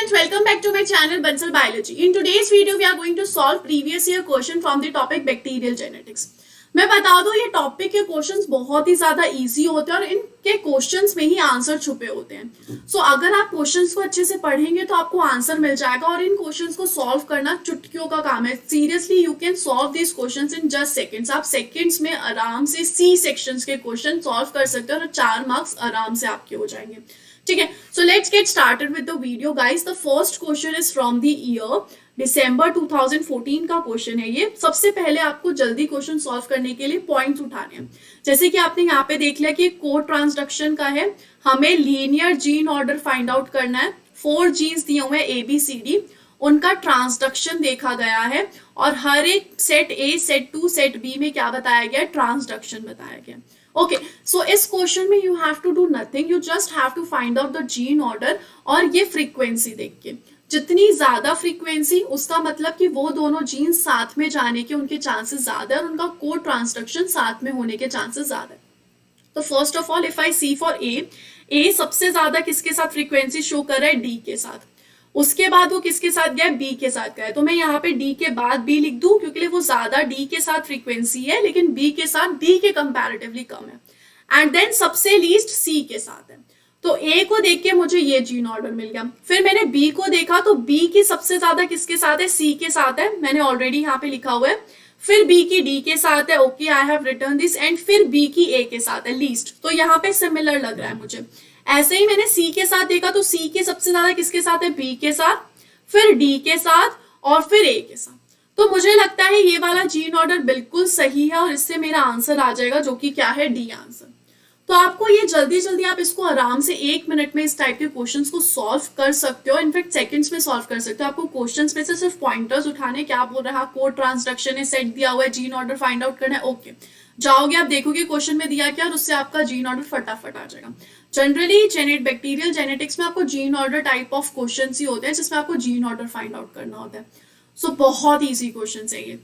students, welcome back to my channel Bansal Biology. In today's video, we are going to solve previous year question from the topic bacterial genetics. मैं बता दूं ये topic के questions बहुत ही ज्यादा easy होते हैं और इनके क्वेश्चंस में ही आंसर छुपे होते हैं. सो अगर आप क्वेश्चंस को अच्छे से पढ़ेंगे तो आपको आंसर मिल जाएगा और इन क्वेश्चंस को सॉल्व करना चुटकियों का काम है. Seriously you can solve this questions in just seconds. आप सेकंड्स में आराम से सी सेक्शंस के क्वेश्चन सॉल्व कर सकते हो और 4 मार्क्स आराम से आपके हो जाएंगे. ठीक है, so let's get started with the video guys. The first question is from the year December 2014 का क्वेश्चन है ये. सबसे पहले आपको जल्दी क्वेश्चन सॉल्व करने के लिए पॉइंट्स उठाने हैं. जैसे कि आपने यहाँ पे देख लिया कि कोड ट्रांसडक्शन का है, हमें linear gene order find out करना है. 4 जीन्स दिए हुए हैं ABCD, उनका ट्रांसडक्शन देखा गया है और हर एक set A, set 2, set B में क्या बताया गया, ट्रांसडक्शन बताया गया. ओके, सो इस क्वेश्चन में you have to do nothing, you just have to find out the gene order और ये फ्रीक्वेंसी देख के. जितनी ज्यादा फ्रीक्वेंसी उसका मतलब कि वो दोनों जीन साथ में जाने के उनके चांसेस ज्यादा है और उनका कोड ट्रांसडक्शन साथ में होने के चांसेस ज्यादा है. तो first of all if I see for a सबसे ज्यादा किसके साथ फ्रीक्वेंसी शो कर रहा है, डी के साथ. उसके बाद वो किसके साथ गया, बी के साथ गया. तो मैं यहाँ पे डी के बाद बी लिख दूं क्योंकि वो ज्यादा डी के साथ फ्रीक्वेंसी है लेकिन बी के साथ डी के कंपैरेटिवली कम है. एंड देन सबसे लीस्ट सी के साथ है. तो ए को देख के मुझे ये जीन ऑर्डर मिल गया. फिर मैंने बी को देखा तो बी की सबसे ज्यादा किसके साथ है, सी के साथ है. मैंने ऑलरेडी यहाँ पे लिखा हुआ है. फिर बी की डी के साथ है, okay I have return this. And फिर बी की ए के साथ है लीस्ट. तो यहाँ पे सिमिलर लग रहा है मुझे. ऐसे ही मैंने सी के साथ देखा तो सी के सबसे ज्यादा किसके साथ है, बी के साथ, फिर डी के साथ और फिर ए के साथ. तो मुझे लगता है ये वाला जीन ऑर्डर बिल्कुल सही है और इससे मेरा आंसर आ जाएगा जो कि क्या है, डी आंसर. तो आपको ये जल्दी जल्दी आप इसको आराम से 1 मिनट में इस टाइप के क्वेश्चंस को सॉल्व कर सकते हो. इनफैक्ट सेकंड्स में सॉल्व कर सकते हो. आपको क्वेश्चंस में से सिर्फ पॉइंटर्स उठाने, क्या बोल रहा है, कोड ट्रांसडक्शन है, सेट दिया हुआ है, जीन ऑर्डर फाइंड आउट करना है. ओके, जाओगे आप देखोगे क्वेश्चन में दिया क्या और उससे आपका जीन ऑर्डर फटाफट आ जाएगा. जनरली बैक्टीरियल जेनेटिक्स में आपको gene order type of question ही होते हैं जिसमें आपको जीन ऑर्डर फाइंड आउट करना होता है. सो बहुत ईजी क्वेश्चन है ये.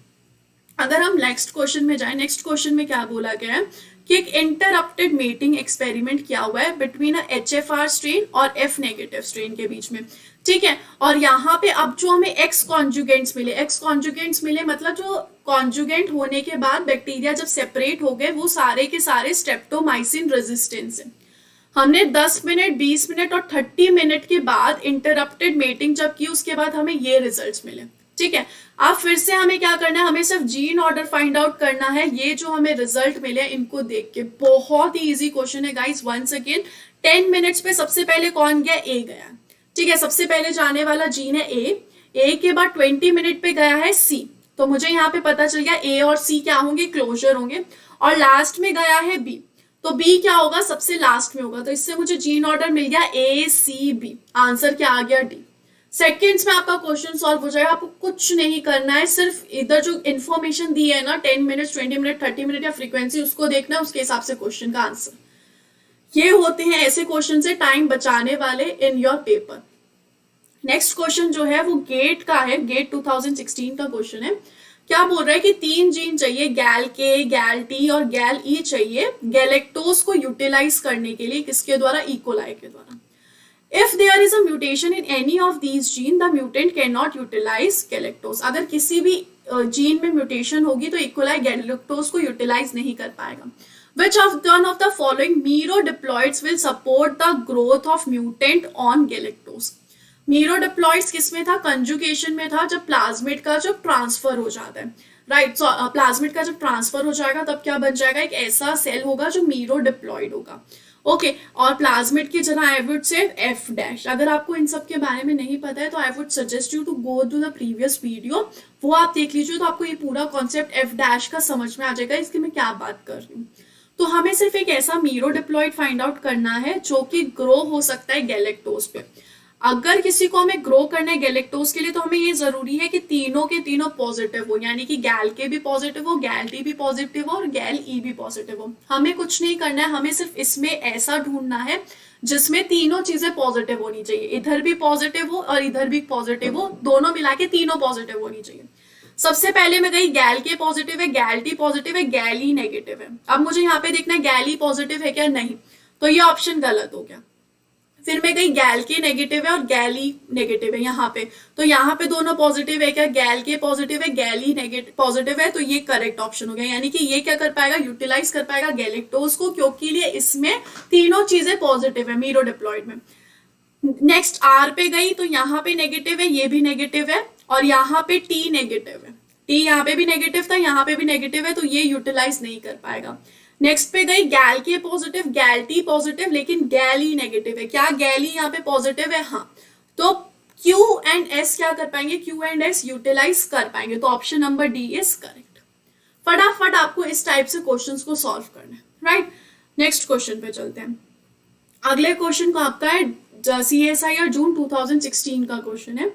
अगर हम नेक्स्ट क्वेश्चन में जाए, नेक्स्ट क्वेश्चन में क्या बोला गया है कि एक इंटरप्टेड मेटिंग एक्सपेरिमेंट किया हुआ है बिटवीन HFR स्ट्रेन और F नेगेटिव स्ट्रेन के बीच में. ठीक है, और यहाँ पे अब जो हमें एक्स कॉन्जुगेंट्स मिले मतलब जो कॉन्जुगेंट होने के बाद बैक्टीरिया जब सेपरेट हो गए वो सारे के सारे स्ट्रेप्टोमाइसिन रेजिस्टेंस है. हमने 10 मिनट, 20 मिनट और 30 मिनट के बाद इंटरप्टेड मेटिंग जब की उसके बाद हमें ये रिजल्ट्स मिले. ठीक है, अब फिर से हमें क्या करना है, हमें सिर्फ जीन ऑर्डर फाइंड आउट करना है. ये जो हमें रिजल्ट मिले इनको देख के, बहुत ही इजी क्वेश्चन है गाइस. वंस अगेन 10 मिनट्स पे सबसे पहले कौन गया, ए गया. ठीक है, सबसे पहले जाने वाला जीन है ए के बाद 20 मिनट पे गया है सी. तो मुझे यहाँ पे पता चल गया ए और सी क्या होंगे, क्लोजर होंगे. और लास्ट में गया है बी, तो बी क्या होगा, सबसे लास्ट में होगा. तो इससे मुझे जीन ऑर्डर मिल गया ACB. आंसर क्या आ गया, डी. सेकेंड्स में आपका क्वेश्चन सॉल्व हो जाएगा. आपको कुछ नहीं करना है, सिर्फ इधर जो इन्फॉर्मेशन दी है ना 10 मिनट, 20 मिनट, 30 मिनट या फ्रीक्वेंसी, उसको देखना है, उसके हिसाब से क्वेश्चन का आंसर. ये होते हैं ऐसे क्वेश्चन से टाइम बचाने वाले in your paper. Next question जो है वो गेट का है. गेट 2016 का क्वेश्चन है. क्या बोल रहा है कि 3 जीन चाहिए, गैल के, गैल टी और गैल ई चाहिए गैलेक्टोज को यूटिलाइज करने के लिए. किसके द्वारा, इकोलाई के द्वारा. If there is a mutation in any of these gene, the mutant cannot utilize galactose. अगर किसी भी जीन में म्यूटेशन होगी तो इकोलाई गैलेक्टोज को यूटिलाइज नहीं कर पाएगा. Which of one of the following merodiploids will support the growth of mutant on galactose? मीरोडिप्लॉइड्स किसमें था, कंजुगेशन में था. जब प्लाज्मिड का जब ट्रांसफर हो जाता है, राइट. सो प्लाज्मिड का जब ट्रांसफर हो जाएगा तब क्या बन जाएगा, एक ऐसा सेल होगा जो मीरोडिप्लॉइड होगा. ओके, और प्लाज्मिड की जगह आई वुड से F'. अगर आपको इन सब के बारे में नहीं पता है तो I would suggest you to go to the previous video, वो आप देख लीजिए तो आपको ये पूरा कॉन्सेप्ट F' का समझ में आ जाएगा इसकी मैं क्या बात कर रही हूँ. तो हमें सिर्फ एक ऐसा मीरोडिप्लॉइड फाइंड आउट करना है जो कि ग्रो हो सकता है गैलेक्टोज पे. अगर किसी को हमें ग्रो करना है गैलेक्टोज के लिए तो हमें ये जरूरी है कि तीनों के तीनों पॉजिटिव हो, यानी कि गैल के भी पॉजिटिव हो, गैल टी भी पॉजिटिव हो और गैल ई भी पॉजिटिव हो. हमें कुछ नहीं करना है, हमें सिर्फ इसमें ऐसा ढूंढना है जिसमें तीनों चीजें पॉजिटिव होनी चाहिए. इधर भी पॉजिटिव हो और इधर भी पॉजिटिव हो, दोनों मिला के तीनों पॉजिटिव होनी चाहिए. सबसे पहले मैं गई गैल के पॉजिटिव है, गैल टी पॉजिटिव है, गैल ई नेगेटिव है. अब मुझे यहाँ पे देखना है गैल ई पॉजिटिव है क्या, नहीं, तो ये ऑप्शन गलत हो गया. फिर मैं गई गैल के नेगेटिव है और गैली नेगेटिव है यहाँ पे, तो यहाँ पे दोनों पॉजिटिव है क्या, गैल के पॉजिटिव है, गैली नेगेटिव पॉजिटिव है, तो ये करेक्ट ऑप्शन हो गया। यानी कि ये क्या कर पाएगा, यूटिलाइज कर पाएगा गैलेक्टोज को, क्योंकि लिए इसमें तीनों चीजें पॉजिटिव है मीरो डिप्लॉयड में। नेक्स्ट आर पे गई तो यहाँ पे नेगेटिव है, ये भी नेगेटिव है, और यहाँ पे टी नेगेटिव है, टी यहाँ पे भी नेगेटिव था, यहाँ पे भी नेगेटिव है, तो ये यूटिलाइज नहीं कर पाएगा। नेक्स्ट पे गई गैल के पॉजिटिव, गैल टी पॉजिटिव, लेकिन गैल ही नेगेटिव है, क्या गैल ही यहाँ पे पॉजिटिव है, हाँ, तो क्यू एंड एस क्या कर पाएंगे, क्यू एंड एस यूटिलाइज कर पाएंगे, तो option number D is correct. फटाफट आपको इस टाइप से क्वेश्चंस को सॉल्व करना है, राइट। नेक्स्ट क्वेश्चन पे चलते हैं। अगले क्वेश्चन को आपका है CSIR जून 2016 का क्वेश्चन है।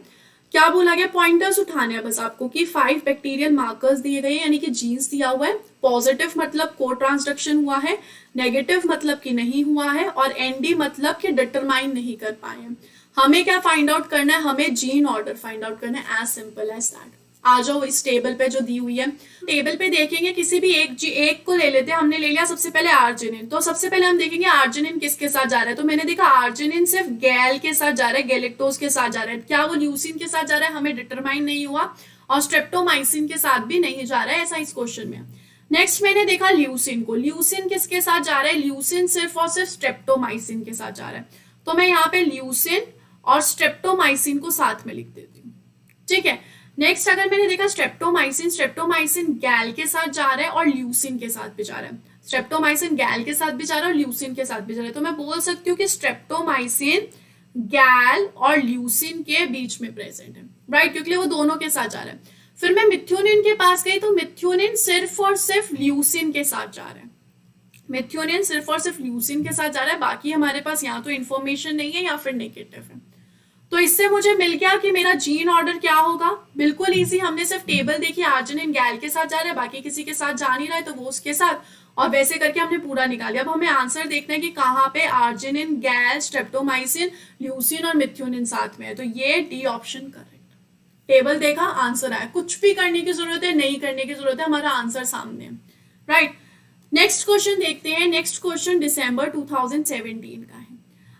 क्या बोला गया, पॉइंटर्स उठाने हैं बस आपको कि 5 बैक्टीरियल मार्कर्स दिए गए हैं, यानी कि जीन्स दिया हुआ है, पॉजिटिव मतलब को ट्रांसडक्शन हुआ है, नेगेटिव मतलब कि नहीं हुआ है, और एनडी मतलब कि डिटरमाइन नहीं कर पाए हैं। हमें क्या फाइंड आउट करना है, हमें जीन ऑर्डर फाइंड आउट करना है, एज सिंपल एज दैट। आ जाओ इस टेबल पे जो दी हुई है, टेबल पे देखेंगे किसी भी एक को ले लेते हैं। हमने ले लिया सबसे पहले आर्जिनिन, तो सबसे पहले हम देखेंगे आर्जिनिन किसके साथ जा रहा है, तो मैंने देखा आर्जिनिन सिर्फ गैल के साथ जा रहा है, गैलेक्टोज के साथ जा रहा है, क्या वो ल्यूसिन के साथ जा रहा है, हमें डिटरमाइन नहीं हुआ, और स्ट्रेप्टोमाइसिन के साथ भी नहीं जा रहा है, ऐसा इस क्वेश्चन में। नेक्स्ट मैंने देखा ल्यूसिन को, ल्यूसिन किसके साथ जा रहा है, ल्यूसिन सिर्फ और सिर्फ स्ट्रेप्टोमाइसिन के साथ जा रहा है, तो मैं यहाँ पे ल्यूसिन और स्ट्रेप्टोमाइसिन को साथ में लिख देती हूँ, ठीक है। नेक्स्ट अगर मैंने देखा स्ट्रेप्टोमाइसिन, स्ट्रेप्टोमाइसिन गैल के साथ जा रहा है और ल्यूसिन के साथ भी जा रहा है, स्ट्रेप्टोमाइसिन गैल के साथ भी जा रहा है और ल्यूसिन के साथ भी जा रहा है, तो मैं बोल सकती हूँ कि स्ट्रेप्टोमाइसिन गैल और ल्यूसिन के बीच में प्रेजेंट है, राइट, क्योंकि वो दोनों के साथ जा रहा है। फिर मैं मिथ्योनिन के पास गई तो मिथ्योनिन सिर्फ और सिर्फ ल्यूसिन के साथ जा रहा है, मिथ्योनिन सिर्फ और सिर्फ ल्यूसिन के साथ जा रहा है, बाकी हमारे पास यहाँ तो इन्फॉर्मेशन नहीं है या फिर नेगेटिव है। तो इससे मुझे मिल गया कि मेरा जीन ऑर्डर क्या होगा, बिल्कुल इजी। हमने सिर्फ टेबल देखी, आर्जिनिन गैल के साथ जा रहा है, बाकी किसी के साथ जा नहीं रहा है, तो वो उसके साथ, और वैसे करके हमने पूरा निकाल लिया। अब हमें आंसर देखना है कि कहाँ पे आर्जिनिन, गैल, स्ट्रेप्टोमाइसिन, ल्यूसिन और मिथ्योनिन साथ में है, तो ये डी ऑप्शन करेक्ट। टेबल देखा, आंसर आया, कुछ भी करने की जरूरत है, नहीं करने की जरूरत है, हमारा आंसर सामने है, राइट। नेक्स्ट क्वेश्चन देखते हैं। नेक्स्ट क्वेश्चन दिसंबर 2017 का है।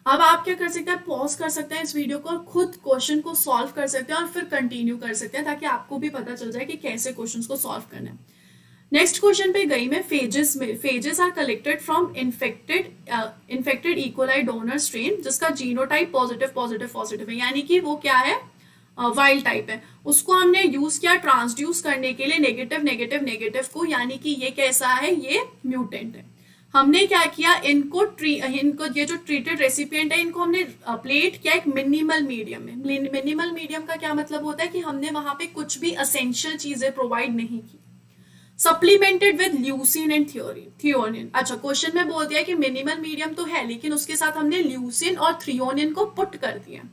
अब आप क्या कर सकते हैं, पॉज कर सकते हैं इस वीडियो को और खुद क्वेश्चन को सॉल्व कर सकते हैं और फिर कंटिन्यू कर सकते हैं, ताकि आपको भी पता चल जाए कि कैसे क्वेश्चंस को सॉल्व करना है। नेक्स्ट क्वेश्चन पे गई मैं फेजेस में। Phages are collected from infected E coli donor strain जिसका जीनोटाइप पॉजिटिव पॉजिटिव पॉजिटिव है, यानी कि वो क्या है, वाइल्ड टाइप है। उसको हमने यूज किया ट्रांसड्यूस करने के लिए नेगेटिव नेगेटिव नेगेटिव को, यानी कि ये कैसा है, ये म्यूटेंट है। हमने क्या किया, इनको ये जो ट्रीटेड रेसिपिएंट है इनको हमने प्लेट किया एक मिनिमल मीडियम में। मिनिमल मीडियम का क्या मतलब होता है कि हमने वहां पे कुछ भी एसेंशियल चीजें प्रोवाइड नहीं की, supplemented with leucine and threonine. अच्छा, क्वेश्चन में बोल दिया कि मिनिमल मीडियम तो है, लेकिन उसके साथ हमने ल्यूसिन और थ्रियोनिन को पुट कर दिया।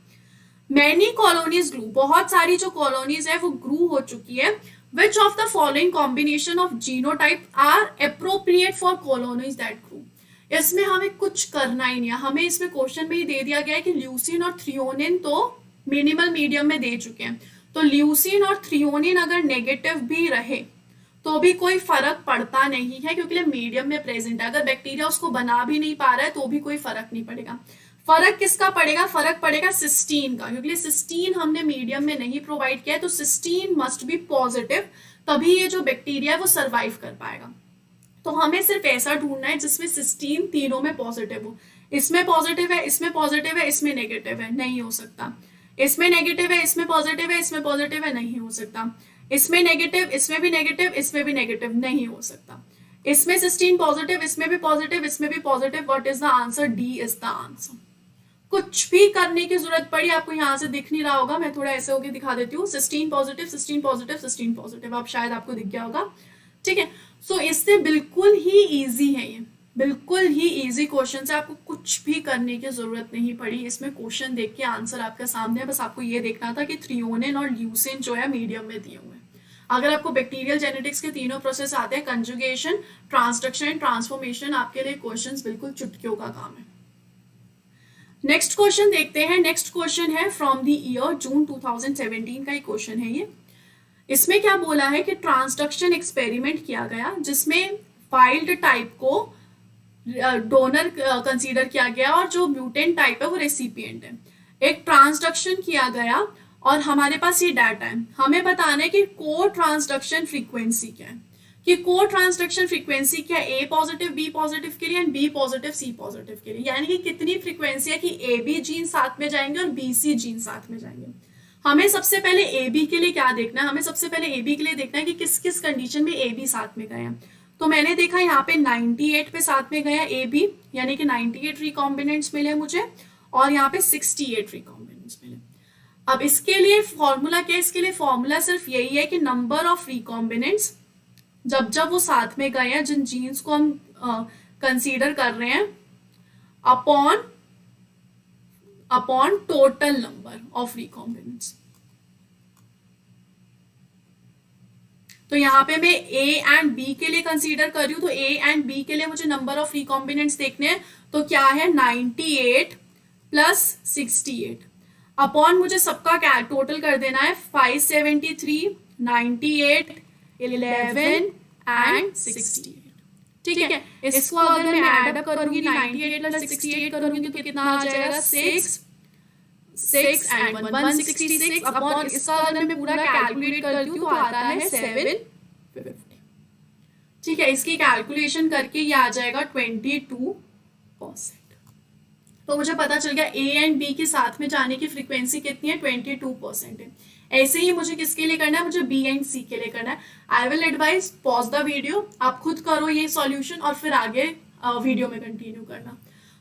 मैनी कॉलोनीज ग्रू, बहुत सारी जो कॉलोनीज है वो ग्रू हो चुकी है। Which of the following combination of genotype are appropriate for colonies that grew? इसमें हमें कुछ करना ही नहीं है, हमें इसमें क्वेश्चन में ही दे दिया गया है कि ल्यूसिन और थ्रियोनिन तो मिनिमल मीडियम में दे चुके हैं, तो ल्यूसिन और थ्रियोनिन अगर नेगेटिव भी रहे तो भी कोई फर्क पड़ता नहीं है, क्योंकि मीडियम में प्रेजेंट है। अगर बैक्टीरिया उसको बना भी नहीं पा रहा है तो भी कोई फर्क नहीं पड़ेगा। फर्क किसका पड़ेगा, फर्क पड़ेगा सिस्टीन का, क्योंकि सिस्टीन हमने मीडियम में नहीं प्रोवाइड किया है, तो सिस्टीन मस्ट बी पॉजिटिव, तभी ये जो बैक्टीरिया है वो सरवाइव कर पाएगा। तो हमें सिर्फ ऐसा ढूंढना है जिसमें सिस्टीन तीनों में पॉजिटिव हो। इसमें पॉजिटिव है, इसमें पॉजिटिव है, इसमें नेगेटिव है, नहीं हो सकता। इसमें नेगेटिव है, इसमें पॉजिटिव है, इसमें पॉजिटिव है, नहीं हो सकता। इसमें नेगेटिव, इसमें भी नेगेटिव, इसमें भी नेगेटिव, नहीं हो सकता। इसमें सिस्टीन पॉजिटिव, इसमें भी पॉजिटिव, इसमें भी positive, what is the answer, D is the answer. कुछ भी करने की जरूरत पड़ी, आपको यहाँ से दिख नहीं रहा होगा, मैं थोड़ा ऐसे होके दिखा देती हूँ, cysteine positive, cysteine positive, cysteine positive, अब शायद आपको दिख गया होगा, ठीक है। सो इससे बिल्कुल ही इजी है, ये बिल्कुल ही इजी क्वेश्चन है, आपको कुछ भी करने की जरूरत नहीं पड़ी। इसमें क्वेश्चन देख के आंसर आपके सामने है, बस आपको ये देखना था कि थ्रियोनिन और ल्यूसिन जो है मीडियम में दिए हुए हैं। अगर आपको बैक्टीरियल जेनेटिक्स के तीनों प्रोसेस आते हैं, कंजुगेशन, ट्रांसडक्शन एंड ट्रांसफॉर्मेशन, आपके लिए क्वेश्चंस बिल्कुल चुटकियों का काम है। नेक्स्ट क्वेश्चन देखते हैं। नेक्स्ट क्वेश्चन है फ्रॉम द ईयर जून 2017 का एक क्वेश्चन है ये। इसमें क्या बोला है कि ट्रांसडक्शन एक्सपेरिमेंट किया गया जिसमें वाइल्ड टाइप को डोनर कंसीडर किया गया और जो म्यूटेंट टाइप है वो रेसिपिएंट है। एक ट्रांसडक्शन किया गया और हमारे पास ये डाटा है, हमें बताना है कि को ट्रांसडक्शन फ्रीक्वेंसी क्या है, कि को ट्रांसडक्शन फ्रीक्वेंसी क्या ए पॉजिटिव बी पॉजिटिव के लिए and B positive C positive के लिए, यानी कि कितनी फ्रीक्वेंसी है कि ए बी जीन साथ में जाएंगे और बी सी जीन साथ में जाएंगे। हमें सबसे पहले ए बी के लिए क्या देखना है, हमें सबसे पहले ए बी के लिए देखना है कि किस किस कंडीशन में ए बी साथ में गए हैं। तो मैंने देखा यहाँ पे 98 पे साथ में गया ए बी, यानी कि 98 रिकॉम्बिनेंट्स मिले मुझे, और यहाँ पे 68 रिकॉम्बिनेंट्स मिले। अब इसके लिए फॉर्मूला क्या है, इसके लिए फॉर्मूला सिर्फ यही है कि नंबर ऑफ रिकॉम्बिनेंट्स जब जब वो साथ में गए हैं, जिन जीन्स को हम कंसीडर कर रहे हैं, upon total number of recombinants. तो यहाँ पे मैं ए एंड बी के लिए कंसीडर कर रही हूँ, तो ए एंड बी के लिए मुझे नंबर ऑफ रिकॉम्बिनेंट्स देखने हैं, तो क्या है 98 प्लस 68 अपॉन मुझे सबका टोटल कर देना है 573, 98, 11 एंड 68। ठीक है, इसको अगर मैं ऐड अप करूंगी 98 प्लस 68 करूंगी तो कितना आ जाएगा 6 एंड 166 अपॉन इसका अगर मैं पूरा कैलकुलेट करती हूँ तो आता है 750। ठीक है, इसकी कैलकुलेशन करके ये आ जाएगा 22%। तो मुझे पता चल गया ए एंड बी के साथ में जाने की फ्रीक्वेंसी कितनी है, 22% है। ऐसे ही मुझे किसके लिए करना है, मुझे बी एंड सी के लिए करना है। I will advise pause the video, आप खुद करो ये सॉल्यूशन और फिर आगे वीडियो में कंटिन्यू करना।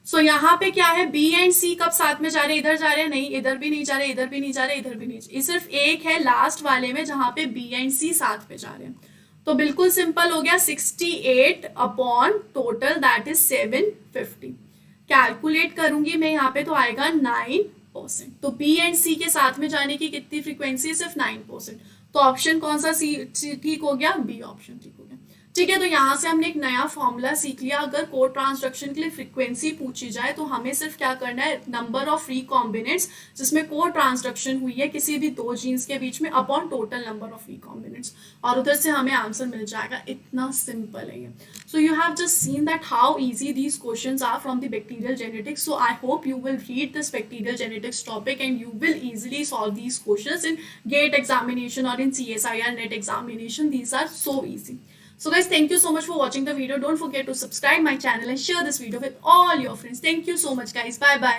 सो यहाँ पे क्या है, बी एंड सी कब साथ में जा रहे हैं, इधर जा रहे हैं, नहीं इधर भी नहीं जा रहे, इधर भी नहीं जा रहे, इधर भी नहीं जा रहे, सिर्फ एक है लास्ट वाले में जहां पे बी एंड सी साथ में जा रहे हैं। तो बिल्कुल सिंपल हो गया, 68 upon total that is 750। Calculate करूंगी मैं यहाँ पे तो आएगा 9%। तो बी एंड सी के साथ में जाने की कितनी फ्रीक्वेंसी, सिर्फ 9%। तो ऑप्शन कौन सा सी ठीक हो गया, बी ऑप्शन ठीक हो गया। ठीक है, तो यहाँ से हमने एक नया फॉर्मूला सीख लिया। अगर को ट्रांसडक्शन के लिए फ्रीक्वेंसी पूछी जाए तो हमें सिर्फ क्या करना है, नंबर ऑफ रिकॉम्बिनेंट्स जिसमें को ट्रांसडक्शन हुई है किसी भी दो जीन्स के बीच में upon total number of recombinants, और उधर से हमें आंसर मिल जाएगा। इतना सिंपल है ये। So you have just seen that how easy these questions are from the bacterial genetics. So I hope you will read this bacterial genetics topic and you will easily solve these questions in GATE examination or in CSIR NET examination. These are so easy. So guys, thank you so much for watching the video. Don't forget to subscribe my channel and share this video with all your friends. Thank you so much guys. Bye bye.